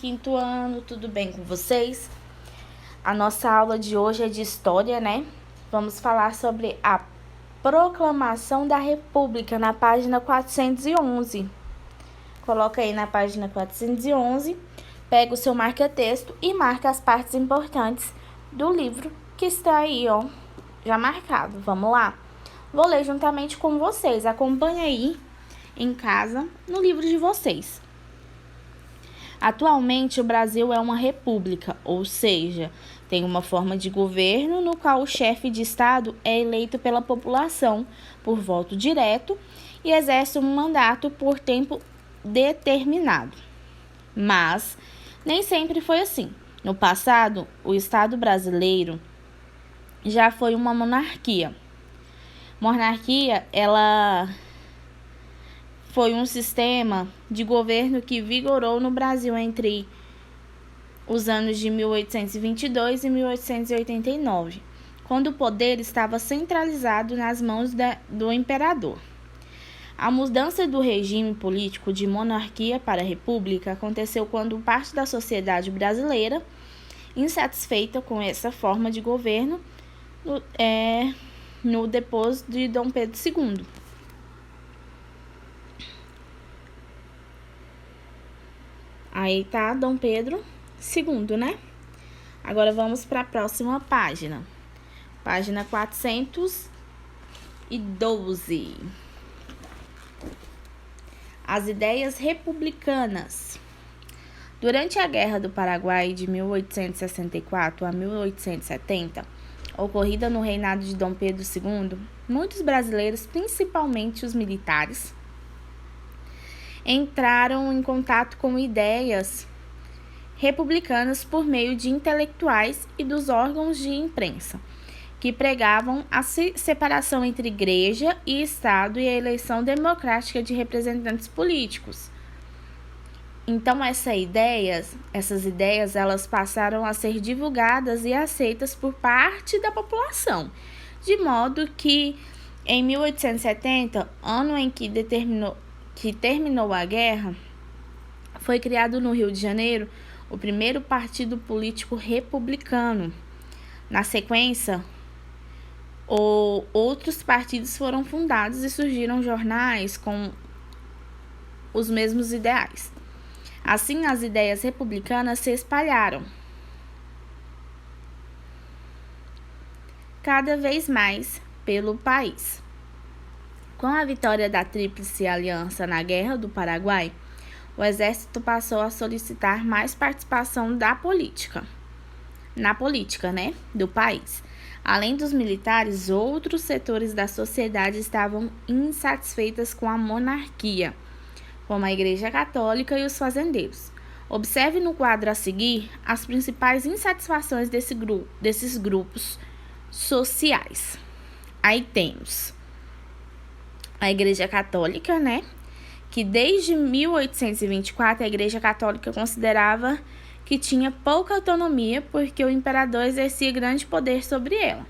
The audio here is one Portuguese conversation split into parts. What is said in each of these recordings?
Quinto ano, tudo bem com vocês? A nossa aula de hoje é de história, né? Vamos falar sobre a Proclamação da República na página 411. Coloca aí na página 411, pega o seu marca-texto e marca as partes importantes do livro que está aí, ó, já marcado. Vamos lá? Vou ler juntamente com vocês. Acompanhe aí em casa no livro de vocês. Atualmente, o Brasil é uma república, ou seja, tem uma forma de governo no qual o chefe de Estado é eleito pela população por voto direto e exerce um mandato por tempo determinado. Mas nem sempre foi assim. No passado, o Estado brasileiro já foi uma monarquia. Monarquia, ela foi um sistema de governo que vigorou no Brasil entre os anos de 1822 e 1889, quando o poder estava centralizado nas mãos do imperador. A mudança do regime político de monarquia para república aconteceu quando parte da sociedade brasileira, insatisfeita com essa forma de governo, depois de Dom Pedro II. Aí tá Dom Pedro II, né? Agora vamos para a próxima página. Página 412. As ideias republicanas. Durante a Guerra do Paraguai de 1864 a 1870, ocorrida no reinado de Dom Pedro II, muitos brasileiros, principalmente os militares, entraram em contato com ideias republicanas por meio de intelectuais e dos órgãos de imprensa, que pregavam a separação entre igreja e Estado e a eleição democrática de representantes políticos. Então, essas ideias, elas passaram a ser divulgadas e aceitas por parte da população, de modo que, em 1870, ano em que terminou a guerra, foi criado no Rio de Janeiro o primeiro partido político republicano. Na sequência, outros partidos foram fundados e surgiram jornais com os mesmos ideais. Assim, as ideias republicanas se espalharam cada vez mais pelo país. Com a vitória da Tríplice Aliança na Guerra do Paraguai, o exército passou a solicitar mais participação na política, do país. Além dos militares, outros setores da sociedade estavam insatisfeitos com a monarquia, como a Igreja Católica e os fazendeiros. Observe no quadro a seguir as principais insatisfações desses grupos sociais. Aí temos a Igreja Católica, né? Que desde 1824 a Igreja Católica considerava que tinha pouca autonomia porque o imperador exercia grande poder sobre ela.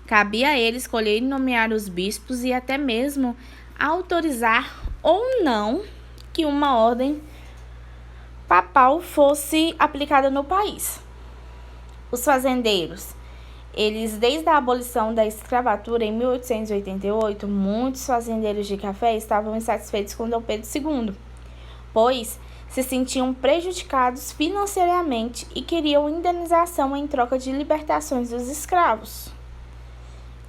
Cabia a ele escolher e nomear os bispos e até mesmo autorizar ou não que uma ordem papal fosse aplicada no país. Os fazendeiros, eles, desde a abolição da escravatura em 1888, muitos fazendeiros de café estavam insatisfeitos com Dom Pedro II, pois se sentiam prejudicados financeiramente e queriam indenização em troca de libertações dos escravos.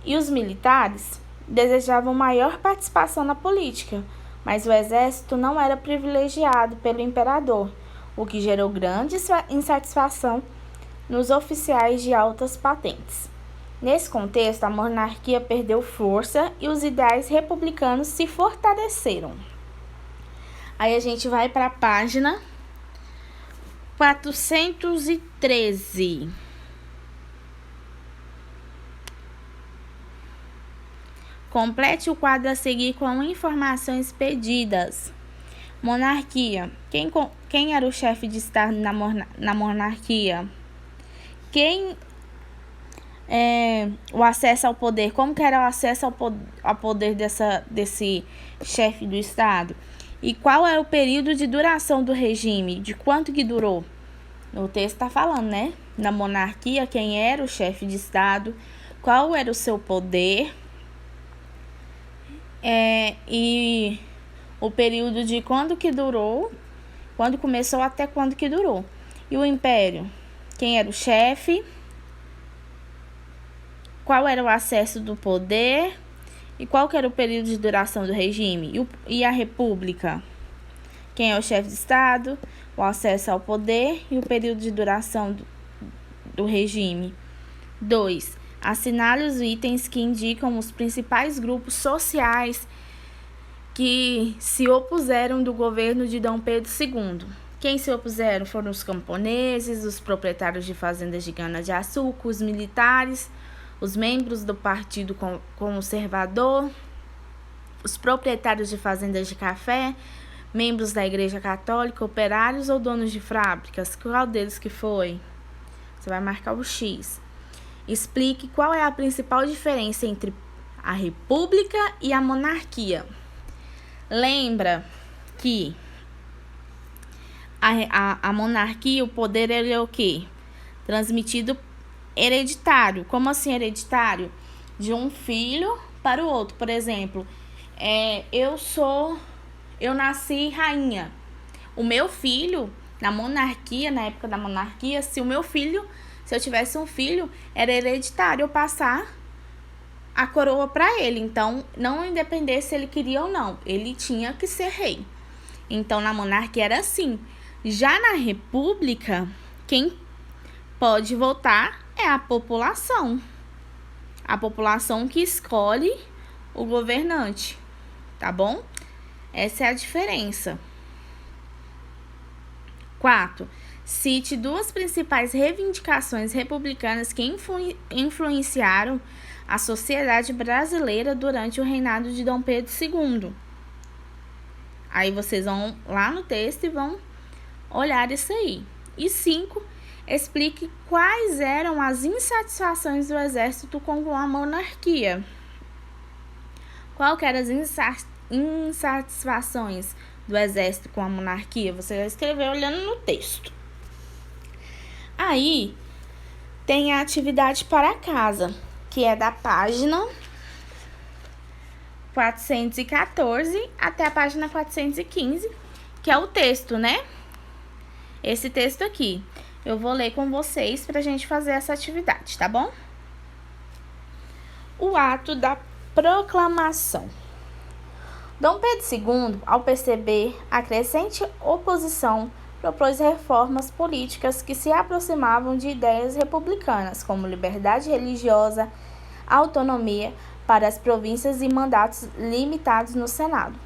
E os militares desejavam maior participação na política, mas o exército não era privilegiado pelo imperador, o que gerou grande insatisfação nos oficiais de altas patentes. Nesse contexto, a monarquia perdeu força e os ideais republicanos se fortaleceram. Aí a gente vai para a página 413. Complete o quadro a seguir com informações pedidas. Monarquia. Quem era o chefe de Estado na monarquia? O acesso ao poder, como que era o acesso ao poder desse chefe do Estado? E qual é o período de duração do regime? De quanto que durou? O texto está falando, né? Na monarquia, quem era o chefe de Estado, qual era o seu poder, e o período de quando que durou, quando começou até quando que durou. E o império, quem era o chefe, qual era o acesso do poder e qual que era o período de duração do regime. E a república, quem é o chefe de Estado, o acesso ao poder e o período de duração do regime. 2. Assinale os itens que indicam os principais grupos sociais que se opuseram do governo de Dom Pedro II. Quem se opuseram foram os camponeses, os proprietários de fazendas de cana-de-açúcar, os militares, os membros do Partido Conservador, os proprietários de fazendas de café, membros da Igreja Católica, operários ou donos de fábricas. Qual deles que foi? Você vai marcar o X. Explique qual é a principal diferença entre a república e a monarquia. Lembra que a monarquia, o poder, ele é o quê? Transmitido hereditário. Como assim hereditário? De um filho para o outro. Por exemplo, eu nasci rainha. O meu filho, na monarquia, na época da monarquia, se eu tivesse um filho, era hereditário eu passar a coroa para ele. Então, não independer se ele queria ou não, ele tinha que ser rei. Então, na monarquia era assim. Já na república, quem pode votar é a população. A população que escolhe o governante, tá bom? Essa é a diferença. 4. Cite duas principais reivindicações republicanas que influenciaram a sociedade brasileira durante o reinado de Dom Pedro II. Aí vocês vão lá no texto e vão olhar isso aí. E 5. Explique quais eram as insatisfações do exército com a monarquia. Qual que eram as insatisfações do exército com a monarquia? Você vai escrever olhando no texto. Aí, tem a atividade para casa, que é da página 414 até a página 415, que é o texto, né? Esse texto aqui. Eu vou ler com vocês para a gente fazer essa atividade, tá bom? O ato da proclamação. Dom Pedro II, ao perceber a crescente oposição, propôs reformas políticas que se aproximavam de ideias republicanas, como liberdade religiosa, autonomia para as províncias e mandatos limitados no Senado.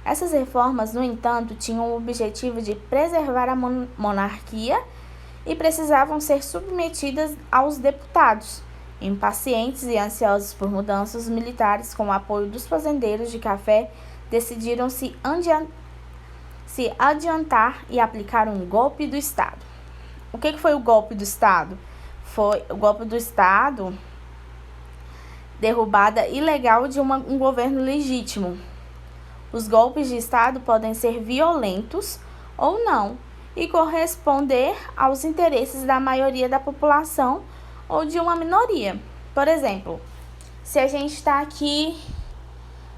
Essas reformas, no entanto, tinham o objetivo de preservar a monarquia e precisavam ser submetidas aos deputados. Impacientes e ansiosos por mudanças, os militares, com o apoio dos fazendeiros de café, decidiram se adiantar e aplicar um golpe do Estado. O que foi o golpe do Estado? Foi o golpe do Estado, derrubada ilegal de um governo legítimo. Os golpes de Estado podem ser violentos ou não e corresponder aos interesses da maioria da população ou de uma minoria. Por exemplo, se a gente está aqui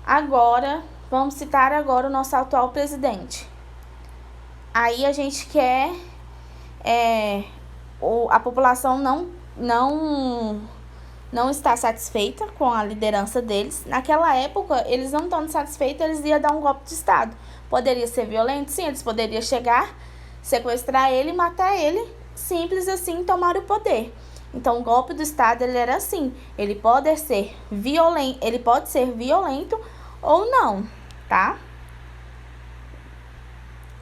agora, vamos citar agora o nosso atual presidente. Aí a gente quer, a população não está satisfeita com a liderança deles. Naquela época, eles não estando satisfeitos, eles iam dar um golpe de Estado. Poderia ser violento? Sim, eles poderiam chegar, sequestrar ele, matar ele, simples assim, tomar o poder. Então, o golpe do Estado, ele era assim, ele pode ser violento ou não, tá?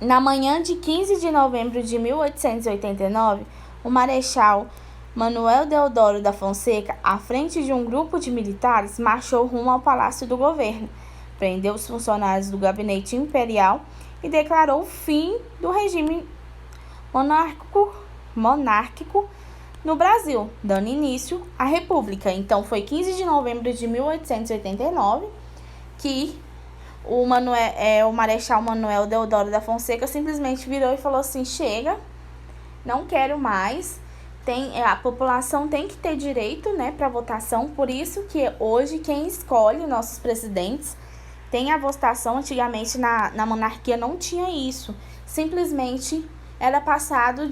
Na manhã de 15 de novembro de 1889, o Marechal Manuel Deodoro da Fonseca, à frente de um grupo de militares, marchou rumo ao Palácio do Governo, prendeu os funcionários do gabinete imperial e declarou o fim do regime monárquico no Brasil, dando início à República. Então, foi 15 de novembro de 1889 que o Marechal Manoel Deodoro da Fonseca simplesmente virou e falou assim: chega, não quero mais. A população tem que ter direito, né, para votação. Por isso que hoje quem escolhe nossos presidentes tem a votação. Antigamente na monarquia não tinha isso. Simplesmente era passado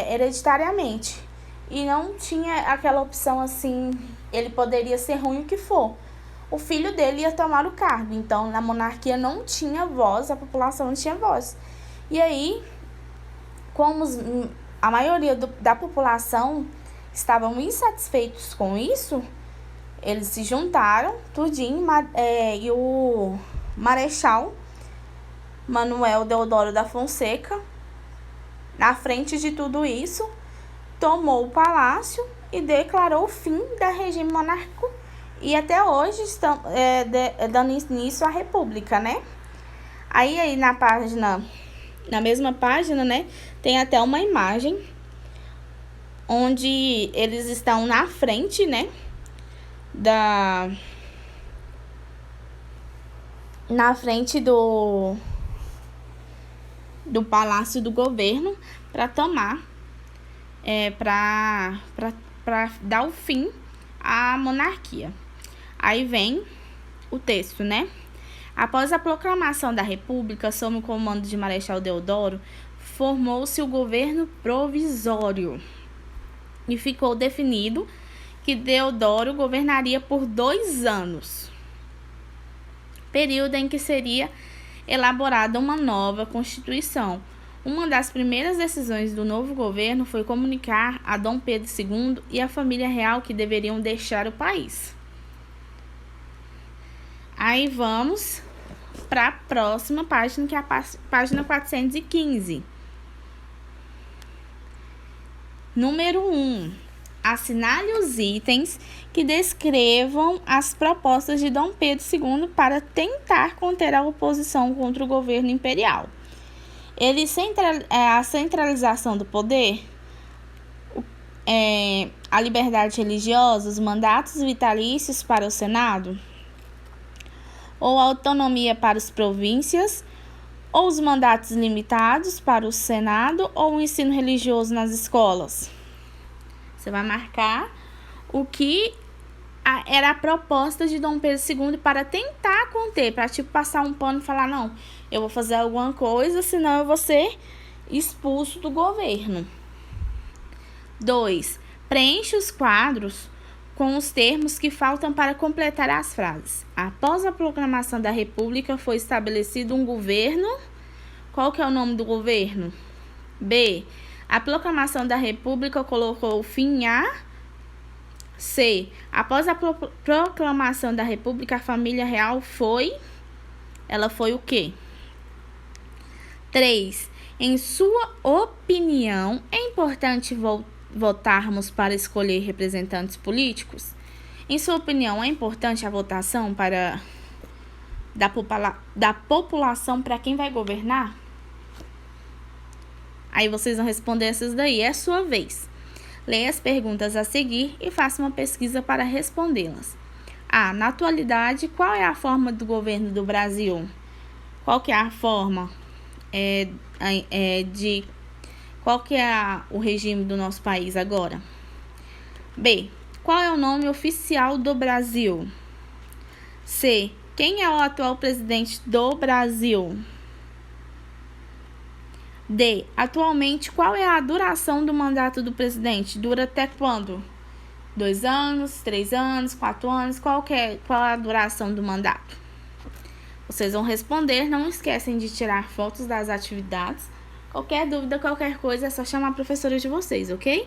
hereditariamente. E não tinha aquela opção assim, ele poderia ser ruim o que for. O filho dele ia tomar o cargo. Então, na monarquia não tinha voz, a população não tinha voz. E aí, como a maioria da população estavam insatisfeitos com isso, eles se juntaram, tudinho, e o Marechal Manoel Deodoro da Fonseca, na frente de tudo isso, tomou o palácio e declarou o fim do regime monárquico. E até hoje estão dando início à república, né? Aí na mesma página, né, tem até uma imagem onde eles estão na frente, né, na frente do Palácio do Governo para tomar, para dar o fim à monarquia. Aí vem o texto, né? Após a proclamação da República, sob o comando de Marechal Deodoro, formou-se o governo provisório e ficou definido que Deodoro governaria por 2 anos, período em que seria elaborada uma nova Constituição. Uma das primeiras decisões do novo governo foi comunicar a Dom Pedro II e a família real que deveriam deixar o país. Aí vamos para a próxima página, que é a página 415. Número 1. Assinale os itens que descrevam as propostas de Dom Pedro II para tentar conter a oposição contra o governo imperial. A centralização do poder, a liberdade religiosa, os mandatos vitalícios para o Senado, ou a autonomia para as províncias, ou os mandatos limitados para o Senado, ou o ensino religioso nas escolas. Você vai marcar o que era a proposta de Dom Pedro II para tentar conter, para passar um pano e falar: não, eu vou fazer alguma coisa, senão eu vou ser expulso do governo. 2. Preencha os quadros com os termos que faltam para completar as frases. Após a proclamação da República, foi estabelecido um governo. Qual que é o nome do governo? B. A proclamação da República colocou fim a... C. Após a proclamação da República, a família real foi... Ela foi o quê? 3. Em sua opinião, é importante votarmos para escolher representantes políticos? Em sua opinião, é importante a votação da população para quem vai governar? Aí vocês vão responder essas daí. É a sua vez. Leia as perguntas a seguir e faça uma pesquisa para respondê-las. A. Na atualidade, qual é a forma do governo do Brasil? Qual que é a forma qual que é o regime do nosso país agora? B. Qual é o nome oficial do Brasil? C. Quem é o atual presidente do Brasil? D. Atualmente, qual é a duração do mandato do presidente? Dura até quando? 2 anos, 3 anos, 4 anos? Qual é a duração do mandato? Vocês vão responder. Não esquecem de tirar fotos das atividades. Qualquer dúvida, qualquer coisa, é só chamar a professora de vocês, ok?